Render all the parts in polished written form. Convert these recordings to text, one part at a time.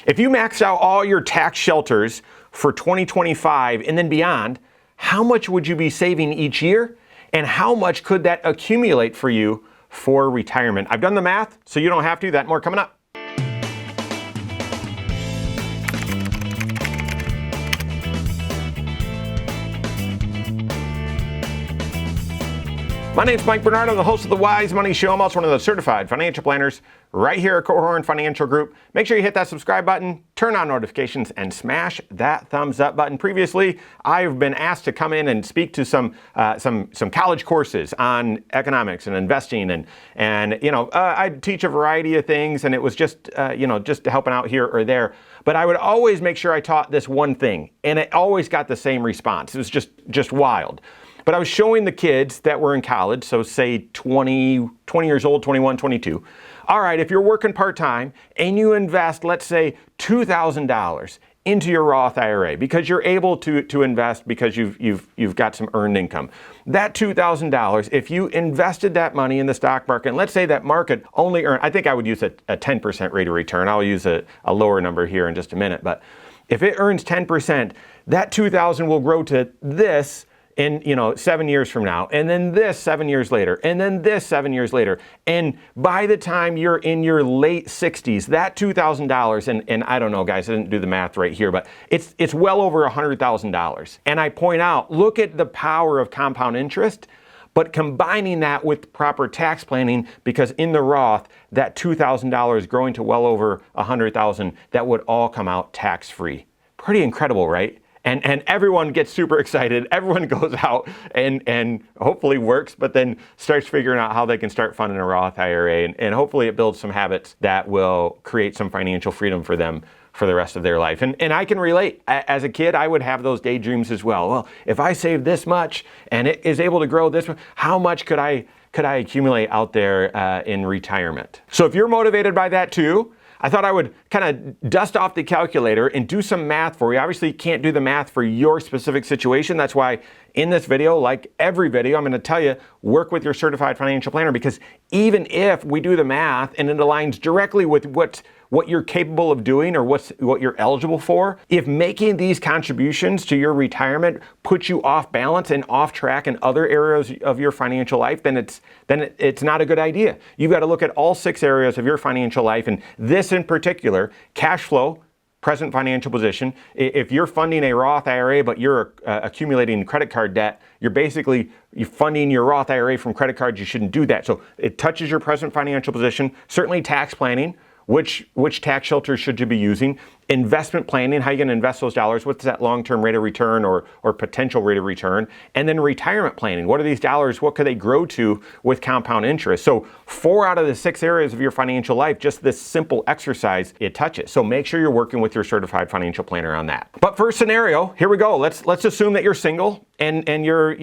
If you maxed out all your tax shelters for 2025 and then beyond, how much would you be saving each year? And how much could that accumulate for you for retirement? I've done the math, so you don't have to. That and more coming up. My name's Mike Bernard. I'm the host of the Wise Money Show. I'm also one of the certified financial planners right here at Korhorn Financial Group. Make sure you hit that subscribe button, turn on notifications, and smash that thumbs up button. Previously, I've been asked to come in and speak to some college courses on economics and investing, and I teach a variety of things, and it was just helping out here or there. But I would always make sure I taught this one thing, and it always got the same response. It was just wild. But I was showing the kids that were in college, so say 20 years old, 21, 22. All right, if you're working part-time and you invest, let's say $2,000 into your Roth IRA because you're able to invest because you've got some earned income. That $2,000, if you invested that money in the stock market, and let's say that market only earned, I think I would use a 10% rate of return. I'll use a lower number here in just a minute. But if it earns 10%, that $2,000 will grow to this in 7 years from now, and then this 7 years later, and then this 7 years later. And by the time you're in your late 60s, that $2,000, and I don't know, guys, I didn't do the math right here, but it's well over $100,000. And I point out, look at the power of compound interest, but combining that with proper tax planning, because in the Roth, that $2,000 growing to well over $100,000, that would all come out tax-free. Pretty incredible, right? And everyone gets super excited. Everyone goes out and hopefully works, but then starts figuring out how they can start funding a Roth IRA. And hopefully it builds some habits that will create some financial freedom for them for the rest of their life. And I can relate. As a kid, I would have those daydreams as well. Well, if I save this much and it is able to grow this much, how much could I accumulate out there in retirement? So if you're motivated by that too, I thought I would kind of dust off the calculator and do some math for you. Obviously, you can't do the math for your specific situation. That's why in this video, like every video, I'm going to tell you, work with your certified financial planner, because even if we do the math and it aligns directly with what you're capable of doing or what you're eligible for, if making these contributions to your retirement puts you off balance and off track in other areas of your financial life, then it's not a good idea. You've got to look at all 6 areas of your financial life, and this in particular, cash flow, present financial position. If you're funding a Roth IRA, but you're accumulating credit card debt, you're funding your Roth IRA from credit cards. You shouldn't do that. So it touches your present financial position. Certainly tax planning. Which tax shelters should you be using? Investment planning, how are you going to invest those dollars? What's that long-term rate of return or potential rate of return? And then retirement planning. What are these dollars? What could they grow to with compound interest? So 4 out of the 6 areas of your financial life, just this simple exercise, it touches. So make sure you're working with your certified financial planner on that. But first scenario, here we go. Let's assume that you're single and you're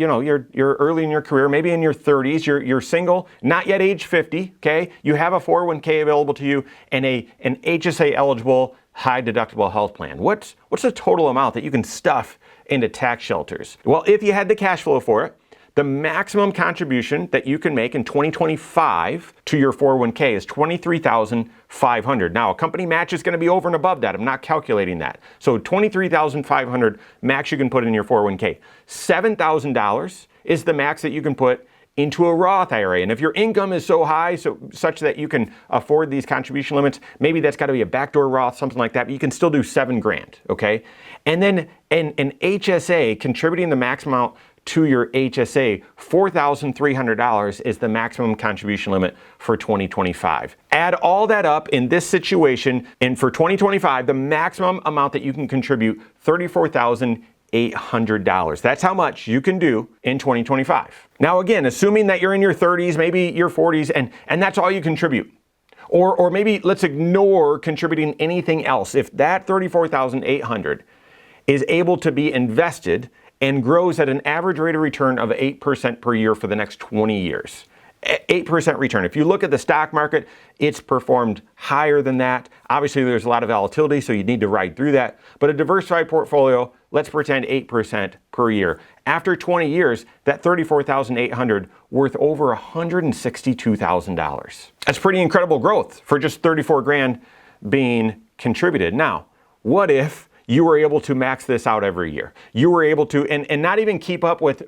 early in your career, maybe in your 30s. You're single, not yet age 50. Okay, you have a 401k available to you and an HSA eligible high deductible health plan. What's the total amount that you can stuff into tax shelters? Well, if you had the cash flow for it, the maximum contribution that you can make in 2025 to your 401k is $23,500. Now, a company match is going to be over and above that. I'm not calculating that. So $23,500 max you can put in your 401k. $7,000 is the max that you can put into a Roth IRA. And if your income is so high, such that you can afford these contribution limits, maybe that's got to be a backdoor Roth, something like that, but you can still do $7,000, okay? And then an HSA, contributing the maximum amount to your HSA, $4,300 is the maximum contribution limit for 2025. Add all that up in this situation, and for 2025, the maximum amount that you can contribute, $34,800. That's how much you can do in 2025. Now again, assuming that you're in your 30s, maybe your 40s, and that's all you contribute. Or maybe let's ignore contributing anything else. If that $34,800 is able to be invested and grows at an average rate of return of 8% per year for the next 20 years. 8% return. If you look at the stock market, it's performed higher than that. Obviously, there's a lot of volatility, so you need to ride through that. But a diversified portfolio, let's pretend 8% per year. After 20 years, that $34,800 worth over $162,000. That's pretty incredible growth for just 34 grand being contributed. Now, what if you were able to max this out every year? You were able to, and not even keep up with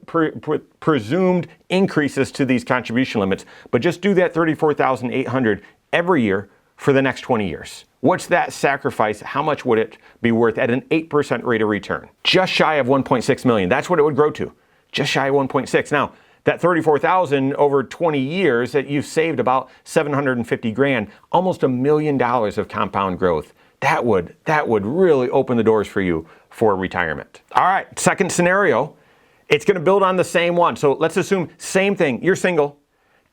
presumed increases to these contribution limits, but just do that $34,800 every year for the next 20 years. What's that sacrifice? How much would it be worth at an 8% rate of return? Just shy of 1.6 million. That's what it would grow to. Just shy of 1.6. Now, that 34,000 over 20 years, that you've saved about 750 grand, almost $1 million of compound growth. That would really open the doors for you for retirement. All right, second scenario, it's going to build on the same one. So let's assume same thing. You're single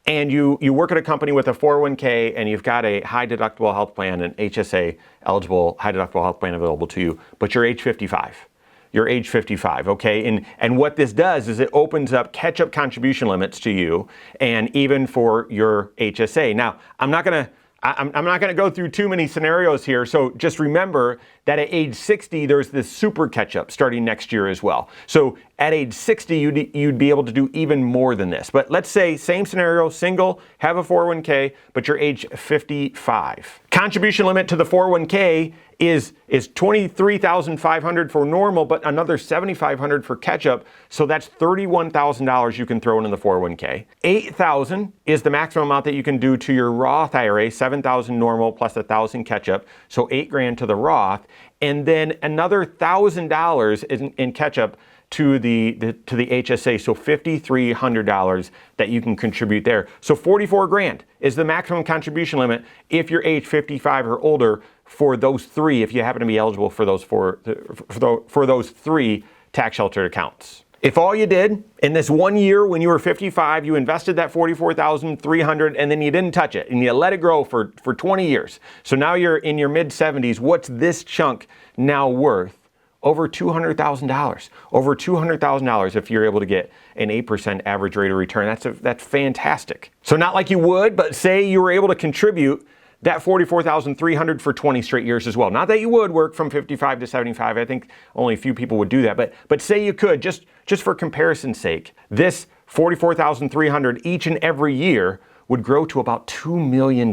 and you work at a company with a 401k and you've got a high deductible health plan, an HSA eligible high deductible health plan available to you, but you're age 55. You're age 55, okay? And what this does is it opens up catch-up contribution limits to you and even for your HSA. Now, I'm not going to go through too many scenarios here, so just remember that at age 60, there's this super catch-up starting next year as well. So at age 60, you'd be able to do even more than this. But let's say, same scenario, single, have a 401k, but you're age 55. Contribution limit to the 401k is $23,500 for normal, but another $7,500 for catch-up. So that's $31,000 you can throw into the 401k. $8,000 is the maximum amount that you can do to your Roth IRA, $7,000 normal plus $1,000 catch-up, so $8,000 to the Roth, and then another $1,000 in catch-up to the HSA, so $5,300 that you can contribute there. So 44 grand is the maximum contribution limit if you're age 55 or older for those three, if you happen to be eligible for those for those three tax sheltered accounts. If all you did in this 1 year when you were 55, you invested that $44,300 and then you didn't touch it and you let it grow for 20 years. So now you're in your mid 70s. What's this chunk now worth? Over $200,000. Over $200,000 if you're able to get an 8% average rate of return. That's fantastic. So not like you would, but say you were able to contribute that $44,300 for 20 straight years as well. Not that you would work from 55 to 75. I think only a few people would do that. But say you could, just for comparison's sake, this $44,300 each and every year would grow to about $2 million.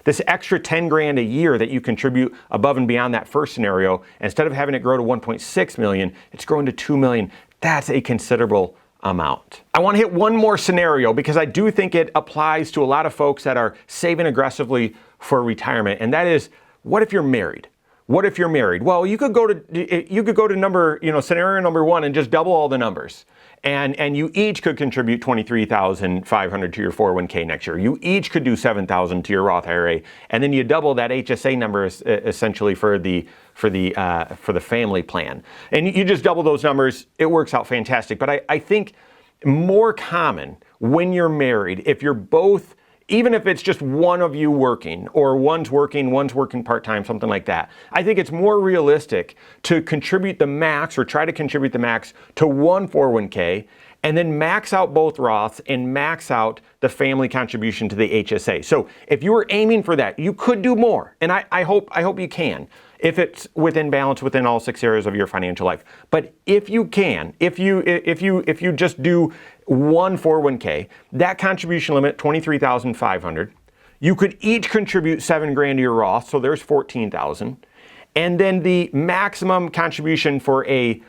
This extra 10 grand a year that you contribute above and beyond that first scenario, instead of having it grow to 1.6 million, it's growing to 2 million. That's a considerable amount. I want to hit one more scenario because I do think it applies to a lot of folks that are saving aggressively for retirement, and that is, what if you're married? What if you're married? Well, you could go to scenario number one and just double all the numbers. And you each could contribute $23,500 to your 401k next year. You each could do $7,000 to your Roth IRA, and then you double that HSA number essentially for the family plan. And you just double those numbers. It works out fantastic. But I think more common when you're married, if you're both, even if it's just one of you working, or one's working part-time, something like that, I think it's more realistic to contribute the max, or try to contribute the max to one 401k, and then max out both Roths and max out the family contribution to the HSA. So if you were aiming for that, you could do more, and I hope you can, if it's within balance within all 6 areas of your financial life. But if you can, if you just do one 401k, that contribution limit, $23,500, you could each contribute $7 grand to your Roth, so there's $14,000. And then the maximum contribution for a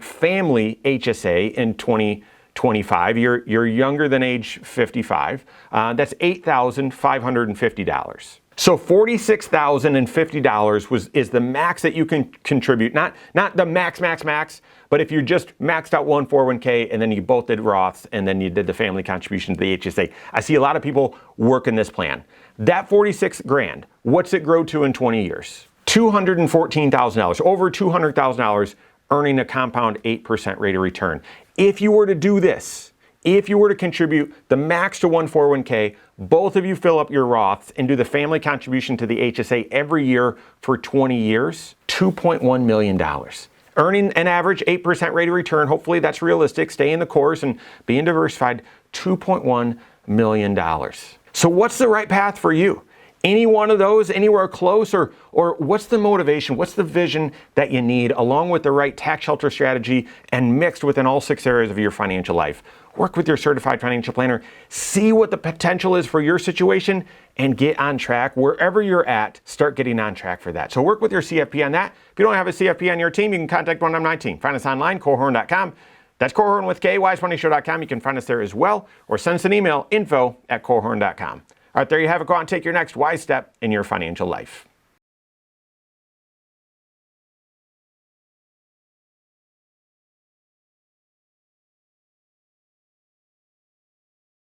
family HSA in 2025, you're younger than age 55, that's $8,550. So $46,050 is the max that you can contribute, not the max, but if you just maxed out one 401k and then you both did Roths and then you did the family contribution to the HSA. I see a lot of people working this plan. That 46 grand, what's it grow to in 20 years? $214,000, over $200,000, earning a compound 8% rate of return. If you were to do this, if you were to contribute the max to one 401k, both of you fill up your Roths and do the family contribution to the HSA every year for 20 years, $2.1 million. Earning an average 8% rate of return, hopefully that's realistic, stay in the course and being diversified, $2.1 million. So what's the right path for you? any one of those anywhere close, or what's the motivation, what's the vision that you need, along with the right tax shelter strategy and mixed within all 6 areas of your financial life? Work with your certified financial planner, see what the potential is for your situation, and get on track. Wherever you're at, start getting on track for that. So work with your CFP on that. If you don't have a CFP on your team, you can contact one of my team. Find us online, Korhorn.com. That's Korhorn with K, wisemoneyshow.com. You can find us there as well, or send us an email, info@korhorn.com. All right, there you have it. Go out and take your next wise step in your financial life.